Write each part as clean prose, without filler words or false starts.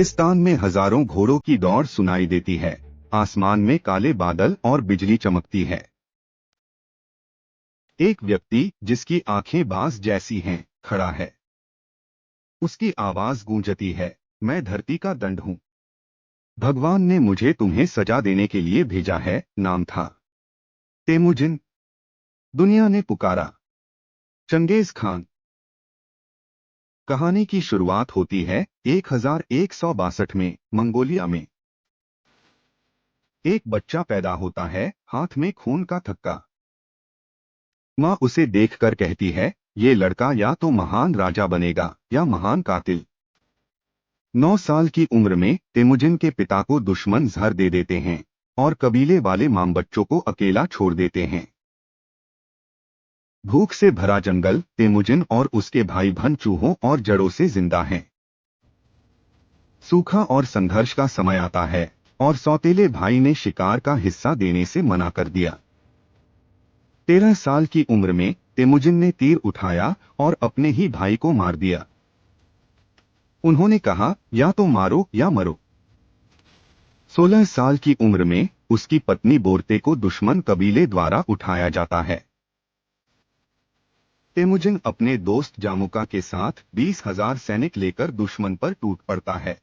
रेगिस्तान में हजारों घोड़ों की दौड़ सुनाई देती है। आसमान में काले बादल और बिजली चमकती है। एक व्यक्ति जिसकी आंखें बाज जैसी हैं, खड़ा है। उसकी आवाज गूंजती है, मैं धरती का दंड हूं। भगवान ने मुझे तुम्हें सजा देने के लिए भेजा है। नाम था तेमुजिन। दुनिया ने पुकारा, चंगेज खान। कहानी की शुरुआत होती है 1162 में मंगोलिया में। एक बच्चा पैदा होता है, हाथ में खून का थक्का। माँ उसे देखकर कहती है, ये लड़का या तो महान राजा बनेगा या महान कातिल। 9 साल की उम्र में तेमुजिन के पिता को दुश्मन जहर दे देते हैं और कबीले वाले मां बच्चों को अकेला छोड़ देते हैं। भूख से भरा जंगल, तेमुजिन और उसके भाई बहन चूहों और जड़ों से जिंदा हैं। सूखा और संघर्ष का समय आता है और सौतेले भाई ने शिकार का हिस्सा देने से मना कर दिया। 13 साल की उम्र में तेमुजिन ने तीर उठाया और अपने ही भाई को मार दिया। उन्होंने कहा, या तो मारो या मरो। 16 साल की उम्र में उसकी पत्नी बोरते को दुश्मन कबीले द्वारा उठाया जाता है। तेमुजिन अपने दोस्त जामुका के साथ 20,000 सैनिक लेकर दुश्मन पर टूट पड़ता है।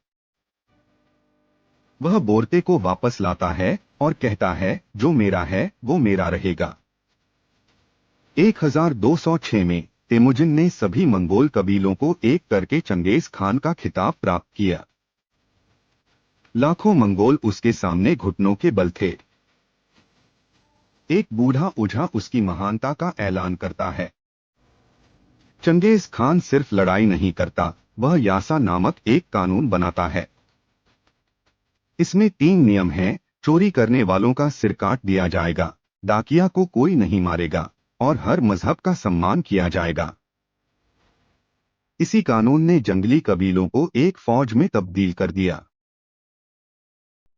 वह बोरते को वापस लाता है और कहता है, जो मेरा है वो मेरा रहेगा। 1206 में तेमुजिन ने सभी मंगोल कबीलों को एक करके चंगेज खान का खिताब प्राप्त किया। लाखों मंगोल उसके सामने घुटनों के बल थे। एक बूढ़ा ओझा उसकी महानता का ऐलान करता है। चंगेज खान सिर्फ लड़ाई नहीं करता, वह यासा नामक एक कानून बनाता है। इसमें 3 नियम हैं। चोरी करने वालों का सिर काट दिया जाएगा, डाकिया को कोई नहीं मारेगा और हर मजहब का सम्मान किया जाएगा। इसी कानून ने जंगली कबीलों को एक फौज में तब्दील कर दिया।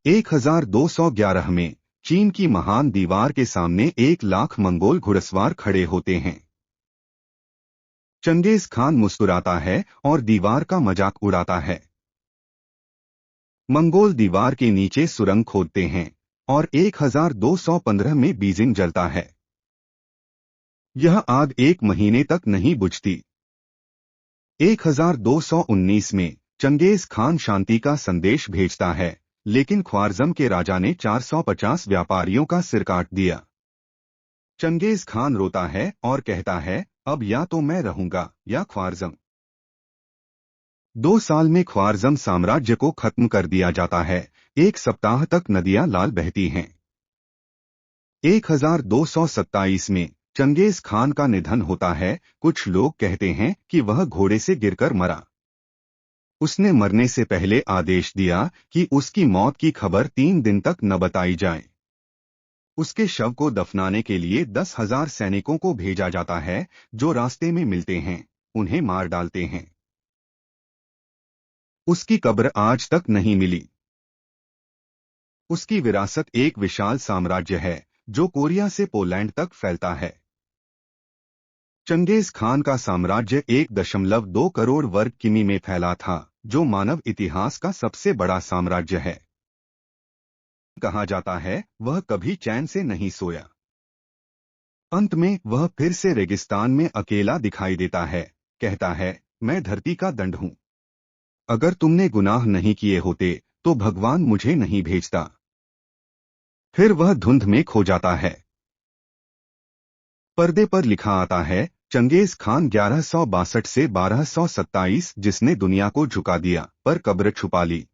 1211 में चीन की महान दीवार के सामने 1 लाख मंगोल घुड़सवार खड़े होते हैं। चंगेज खान मुस्कुराता है और दीवार का मजाक उड़ाता है। मंगोल दीवार के नीचे सुरंग खोदते हैं और 1215 में बीजिंग जलता है। यह आग 1 महीने तक नहीं बुझती। 1219 में चंगेज खान शांति का संदेश भेजता है, लेकिन ख्वारज़म के राजा ने 450 व्यापारियों का सिर काट दिया। चंगेज खान रोता है और कहता है, अब या तो मैं रहूंगा या ख्वारज़म। 2 साल में ख्वारज़म साम्राज्य को खत्म कर दिया जाता है। 1 सप्ताह तक नदियां लाल बहती हैं। 1227 में चंगेज खान का निधन होता है। कुछ लोग कहते हैं कि वह घोड़े से गिरकर मरा। उसने मरने से पहले आदेश दिया कि उसकी मौत की खबर 3 दिन तक न बताई जाए। उसके शव को दफनाने के लिए 10,000 सैनिकों को भेजा जाता है, जो रास्ते में मिलते हैं उन्हें मार डालते हैं। उसकी कब्र आज तक नहीं मिली। उसकी विरासत एक विशाल साम्राज्य है जो कोरिया से पोलैंड तक फैलता है। चंगेज खान का साम्राज्य 1.2 करोड़ वर्ग किमी में फैला था, जो मानव इतिहास का सबसे बड़ा साम्राज्य है। कहा जाता है वह कभी चैन से नहीं सोया। अंत में वह फिर से रेगिस्तान में अकेला दिखाई देता है। कहता है, मैं धरती का दंड हूं। अगर तुमने गुनाह नहीं किए होते तो भगवान मुझे नहीं भेजता। फिर वह धुंध में खो जाता है। पर्दे पर लिखा आता है, चंगेज खान 1162 से 1227, जिसने दुनिया को झुका दिया पर कब्र छुपा ली।